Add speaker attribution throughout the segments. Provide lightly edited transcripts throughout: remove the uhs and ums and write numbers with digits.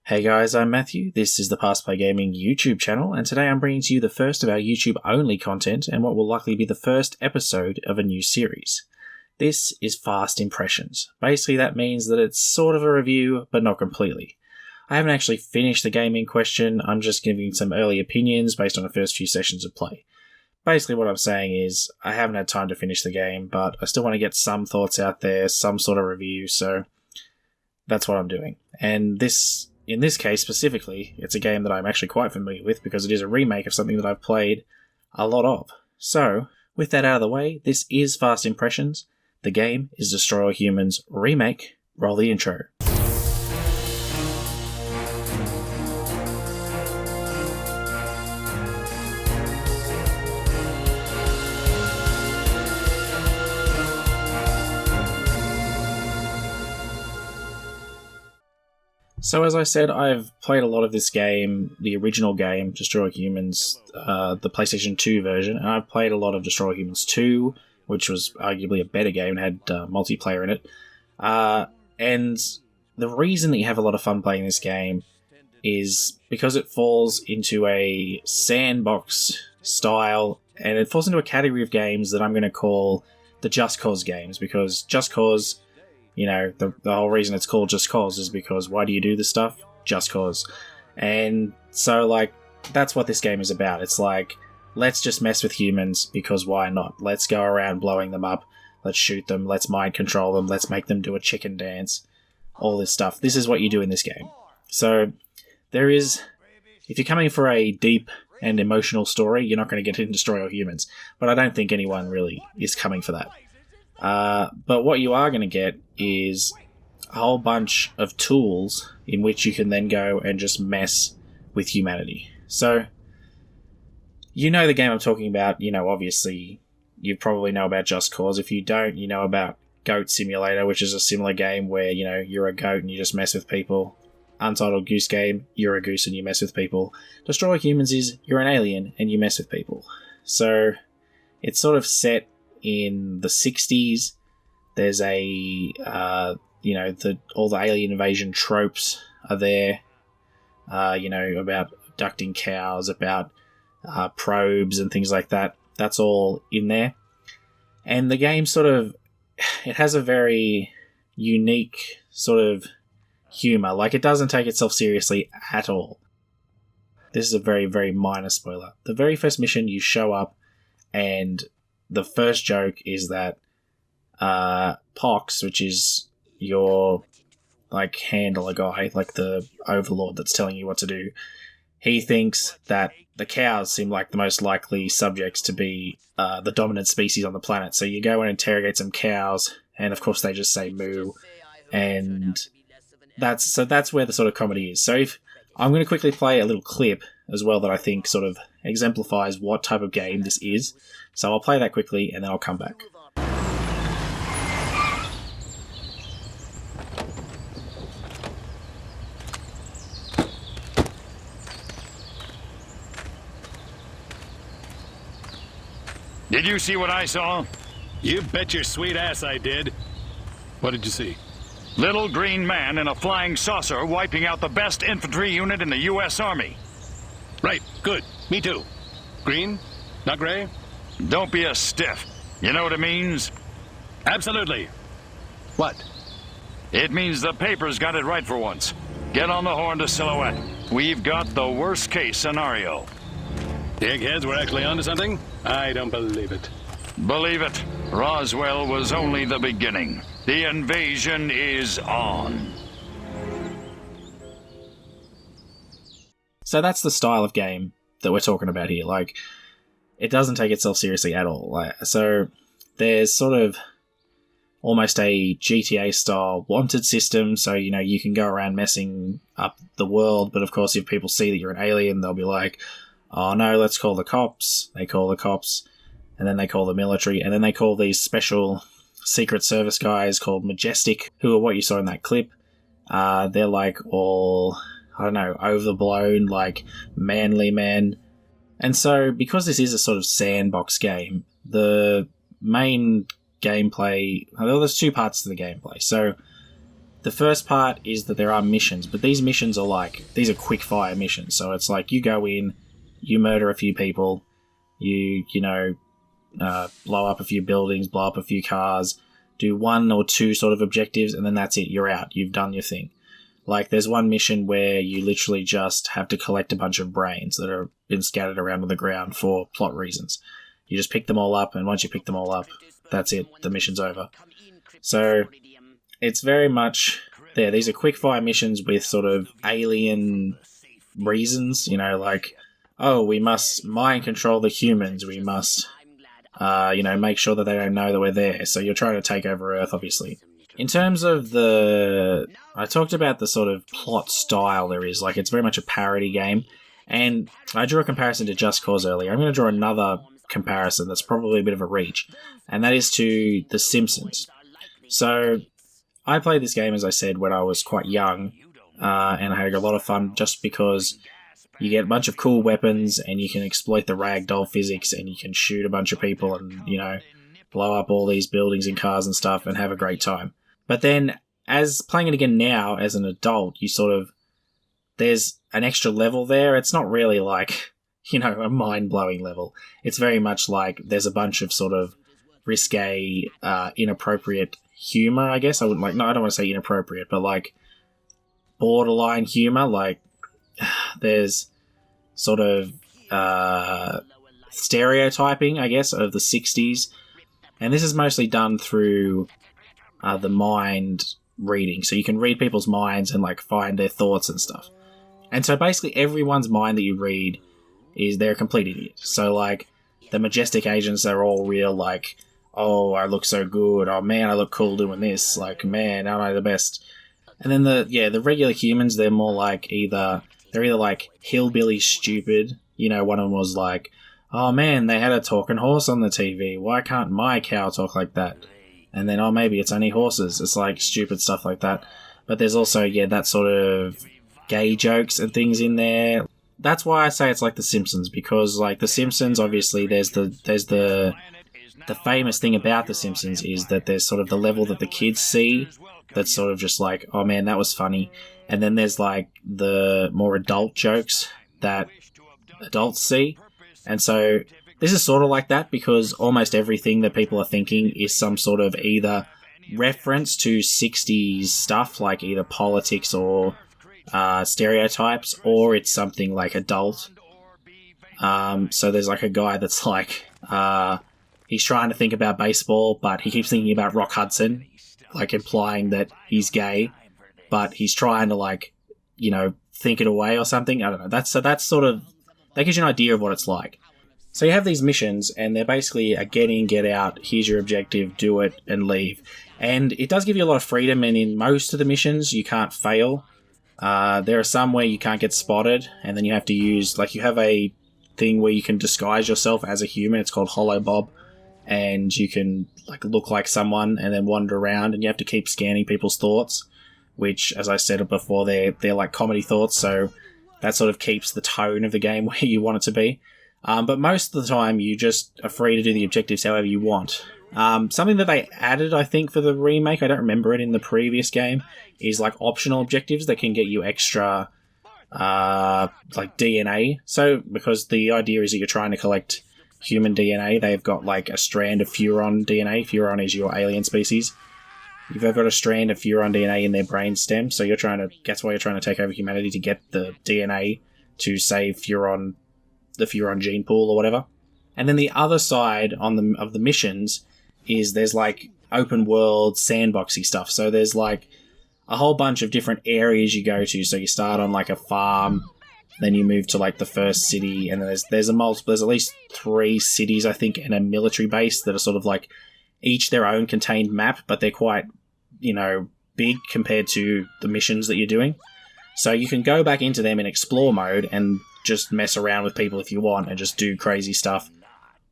Speaker 1: Hey guys, I'm Matthew. This is the Past Play Gaming YouTube channel, and today I'm bringing to you the first of our YouTube-only content and what will likely be the first episode of a new series. This is Fast Impressions. Basically, that means that it's sort of a review, but not completely. I haven't actually finished the game in question, I'm just giving some early opinions based on the first few sessions of play. Basically what I'm saying is, I haven't had time to finish the game, but I still want to get some thoughts out there, some sort of review, so that's what I'm doing. And in this case specifically, it's a game that I'm actually quite familiar with because it is a remake of something that I've played a lot of. So, with that out of the way, this is Fast Impressions. The game is Destroy All Humans Remake. Roll the intro. So as I said, I've played a lot of this game, the original game, Destroy All Humans, the PlayStation 2 version, and I've played a lot of Destroy All Humans 2, which was arguably a better game and had multiplayer in it. And the reason that you have a lot of fun playing this game is because it falls into a sandbox style, and it falls into a category of games that I'm going to call the Just Cause games, because Just Cause... You know, the whole reason it's called Just Cause is because why do you do this stuff? Just cause. And so, like, that's what this game is about. It's like, let's just mess with humans because why not? Let's go around blowing them up. Let's shoot them. Let's mind control them. Let's make them do a chicken dance. All this stuff. This is what you do in this game. So, there is... If you're coming for a deep and emotional story, you're not going to get in Destroy All Humans. But I don't think anyone really is coming for that. But what you are going to get is a whole bunch of tools in which you can then go and just mess with humanity. So, you know the game I'm talking about, you know, obviously, you probably know about Just Cause. If you don't, you know about Goat Simulator, which is a similar game where, you know, you're a goat and you just mess with people. Untitled Goose Game, you're a goose and you mess with people. Destroy All Humans is, you're an alien and you mess with people. So, it's sort of set in the 60s. There's a, you know, all the alien invasion tropes are there, you know, about abducting cows, about probes and things like that. That's all in there. And the game sort of, it has a very unique sort of humour. Like, it doesn't take itself seriously at all. This is a very, very minor spoiler. The very first mission, you show up, and the first joke is that Pox, which is your, like, handler guy, like the overlord that's telling you what to do, he thinks that the cows seem like the most likely subjects to be the dominant species on the planet. So you go and interrogate some cows, and of course they just say moo, and that's where the sort of comedy is. So if I'm going to quickly play a little clip as well that I think sort of exemplifies what type of game this is. So I'll play that quickly and then I'll come back.
Speaker 2: Did you see what I saw?
Speaker 3: You bet your sweet ass I did. What did you see?
Speaker 2: Little green man in a flying saucer wiping out the best infantry unit in the U.S. Army.
Speaker 3: Right, good. Me too. Green? Not gray?
Speaker 2: Don't be a stiff. You know what it means?
Speaker 3: Absolutely. What?
Speaker 2: It means the paper's got it right for once. Get on the horn to Silhouette. We've got the worst case scenario.
Speaker 3: The eggheads were actually onto something? I don't believe it.
Speaker 2: Believe it. Roswell was only the beginning. The invasion is on.
Speaker 1: So that's the style of game that we're talking about here. Like, it doesn't take itself seriously at all. So there's sort of almost a GTA-style wanted system. So, you know, you can go around messing up the world, but of course if people see that you're an alien, they'll be like, oh no, let's call the cops. They call the cops, and then they call the military, and then they call these special Secret Service guys called Majestic, who are what you saw in that clip. They're like all, I don't know, overblown, like manly men. And so, because this is a sort of sandbox game, the main gameplay, well, there's two parts to the gameplay. So, the first part is that there are missions, but these missions are like, these are quick fire missions. So it's like you go in, you murder a few people, blow up a few buildings, blow up a few cars, do 1 or 2 sort of objectives, and then that's it. You're out. You've done your thing. Like, there's one mission where you literally just have to collect a bunch of brains that are been scattered around on the ground for plot reasons. You just pick them all up, and once you pick them all up, that's it. The mission's over. So it's very much there. These are quick-fire missions with sort of alien reasons, like, oh, we must mind control the humans. We must, make sure that they don't know that we're there. So you're trying to take over Earth, obviously. In terms of I talked about the sort of plot style there is. Like, it's very much a parody game. And I drew a comparison to Just Cause earlier. I'm going to draw another comparison that's probably a bit of a reach. And that is to The Simpsons. So I played this game, as I said, when I was quite young, and I had a lot of fun just because you get a bunch of cool weapons and you can exploit the ragdoll physics and you can shoot a bunch of people and, blow up all these buildings and cars and stuff and have a great time. But then, as playing it again now as an adult, you there's an extra level there. It's not really like, a mind-blowing level. It's very much like there's a bunch of sort of risque, inappropriate humor, I guess. I don't want to say inappropriate, but like borderline humor. Like, there's sort of stereotyping, I guess, of the 60s. And this is mostly done through the mind reading. So you can read people's minds and like find their thoughts and stuff. And so basically everyone's mind that you read they're a complete idiot. So like the majestic agents are all real, like, oh, I look so good. Oh man, I look cool doing this. Like, man, aren't I the best? And then the regular humans, they're more like they're either like hillbilly stupid. One of them was like, oh man, they had a talking horse on the TV. Why can't my cow talk like that? And then, oh, maybe it's only horses. It's like stupid stuff like that. But there's also, that sort of gay jokes and things in there. That's why I say it's like The Simpsons, because like The Simpsons, obviously, there's the famous thing about The Simpsons is that there's sort of the level that the kids see that's sort of just like, oh man, that was funny. And then there's like the more adult jokes that adults see. And so this is sort of like that, because almost everything that people are thinking is some sort of either reference to 60s stuff, like either politics or stereotypes, or it's something like adult. So there's like a guy that's like, he's trying to think about baseball, but he keeps thinking about Rock Hudson, like implying that he's gay, but he's trying to like, think it away or something. I don't know. That's sort of, that gives you an idea of what it's like. So you have these missions, and they're basically a get in, get out, here's your objective, do it, and leave. And it does give you a lot of freedom, and in most of the missions, you can't fail. There are some where you can't get spotted, and then you have to use, like, you have a thing where you can disguise yourself as a human. It's called Hollow Bob, and you can, like, look like someone and then wander around, and you have to keep scanning people's thoughts, which, as I said before, they're like comedy thoughts, so that sort of keeps the tone of the game where you want it to be. But most of the time, you just are free to do the objectives however you want. Something that they added, I think, for the remake, I don't remember it in the previous game, is like optional objectives that can get you extra, like DNA. So, because the idea is that you're trying to collect human DNA, they've got like a strand of Furon DNA. Furon is your alien species. You've got a strand of Furon DNA in their brain stem, so that's why you're trying to take over humanity, to get the DNA to save Furon, the Furon gene pool or whatever. And then the other side of the missions is there's like open world sandboxy stuff. So there's like a whole bunch of different areas you go to. So you start on like a farm, then you move to like the first city, and then there's at least 3 cities, I think, and a military base that are sort of like each their own contained map, but they're quite, big compared to the missions that you're doing. So you can go back into them in explore mode and just mess around with people if you want and just do crazy stuff.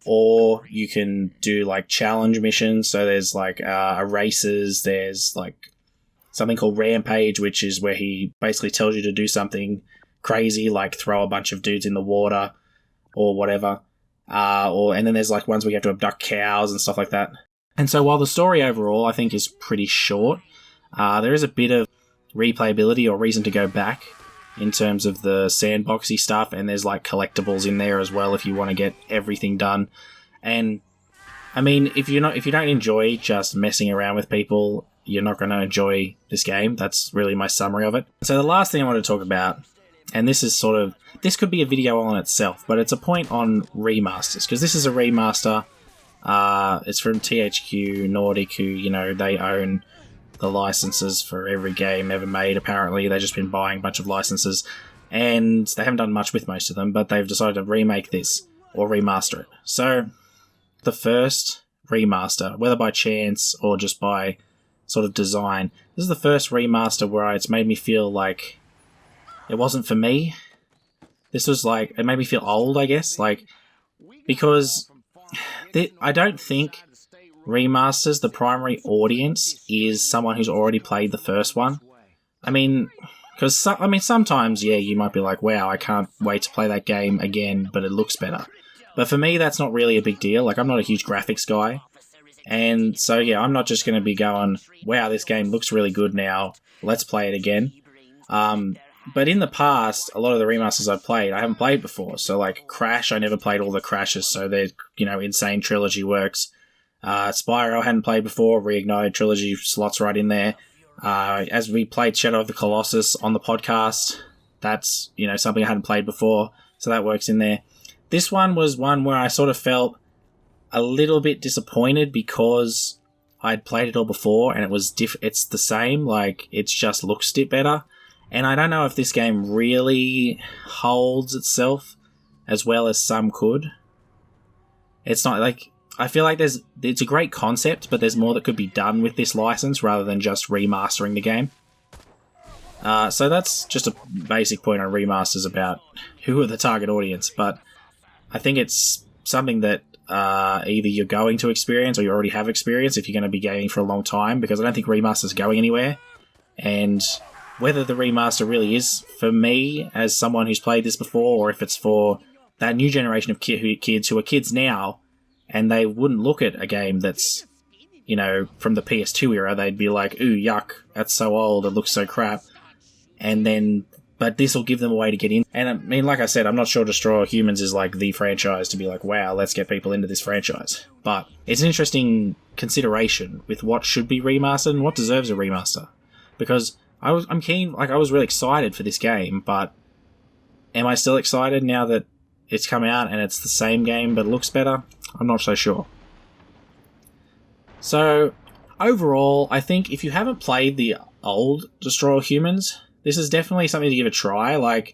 Speaker 1: Or you can do like challenge missions. So there's like races, there's like something called Rampage, which is where he basically tells you to do something crazy, like throw a bunch of dudes in the water or whatever. And then there's like ones where you have to abduct cows and stuff like that. And so while the story overall, I think, is pretty short, There is a bit of replayability or reason to go back in terms of the sandboxy stuff, and there's like collectibles in there as well if you want to get everything done. And I mean, if you don't enjoy just messing around with people, you're not going to enjoy this game. That's really my summary of it. So the last thing I want to talk about, and this could be a video on itself, but it's a point on remasters, because this is a remaster. It's from THQ Nordic, who, they own the licenses for every game ever made, apparently. They've just been buying a bunch of licenses, and they haven't done much with most of them, but they've decided to remake this, or remaster it. So, the first remaster, whether by chance or just by sort of design, this is the first remaster where it's made me feel like it wasn't for me. This was like, it made me feel old, I guess, because I don't think remasters, the primary audience is someone who's already played the first one. I mean, because sometimes, yeah, you might be like, wow, I can't wait to play that game again, but it looks better. But for me, that's not really a big deal. Like, I'm not a huge graphics guy. And so, yeah, I'm not just going to be going, wow, this game looks really good now, let's play it again. But in the past, a lot of the remasters I've played, I haven't played before. So, like, Crash, I never played all the Crashes, so their, insane trilogy works. Spyro I hadn't played before, Reignited trilogy slots right in there. As we played Shadow of the Colossus on the podcast, that's, something I hadn't played before, so that works in there. This one was one where I sort of felt a little bit disappointed because I'd played it all before and it's the same, like, it just looks a bit better. And I don't know if this game really holds itself as well as some could. It's not like, I feel like it's a great concept, but there's more that could be done with this license rather than just remastering the game. So that's just a basic point on remasters about who are the target audience, but I think it's something that either you're going to experience or you already have experienced if you're going to be gaming for a long time, because I don't think remasters are going anywhere. And whether the remaster really is for me as someone who's played this before, or if it's for that new generation of kids who are kids now, and they wouldn't look at a game that's, from the PS2 era, they'd be like, ooh, yuck, that's so old, it looks so crap. But this will give them a way to get in. And I mean, like I said, I'm not sure Destroy All Humans is like the franchise to be like, wow, let's get people into this franchise. But it's an interesting consideration with what should be remastered and what deserves a remaster. Because I'm keen, like, I was really excited for this game, but am I still excited now that it's come out and it's the same game but it looks better? I'm not so sure. So, overall, I think if you haven't played the old Destroy All Humans, this is definitely something to give a try. Like,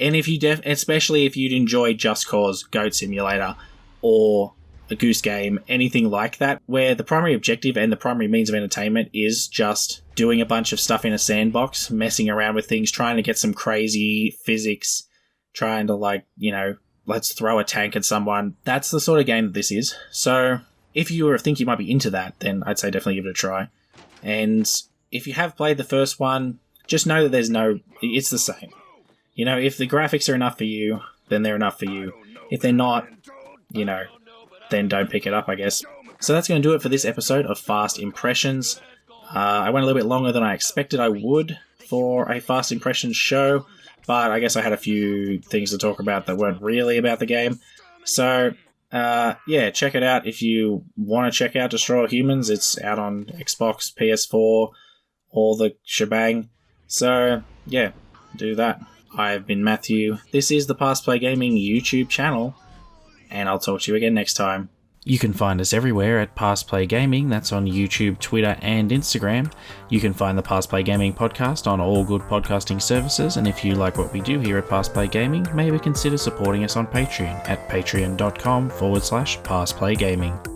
Speaker 1: and if you especially if you'd enjoy Just Cause, Goat Simulator, or a Goose Game, anything like that, where the primary objective and the primary means of entertainment is just doing a bunch of stuff in a sandbox, messing around with things, trying to get some crazy physics, trying to, like, let's throw a tank at someone. That's the sort of game that this is. So, if you think you might be into that, then I'd say definitely give it a try. And if you have played the first one, just know that it's the same. If the graphics are enough for you, then they're enough for you. If they're not, then don't pick it up, I guess. So that's going to do it for this episode of Fast Impressions. I went a little bit longer than I expected I would for a Fast Impressions show, but I guess I had a few things to talk about that weren't really about the game. So, yeah, check it out if you want to check out Destroy All Humans. It's out on Xbox, PS4, all the shebang. So, yeah, do that. I've been Matthew. This is the Past Play Gaming YouTube channel, and I'll talk to you again next time. You can find us everywhere at Past Play Gaming. That's on YouTube, Twitter, and Instagram. You can find the Past Play Gaming podcast on all good podcasting services, and if you like what we do here at Past Play Gaming, maybe consider supporting us on Patreon at patreon.com/pastplaygaming.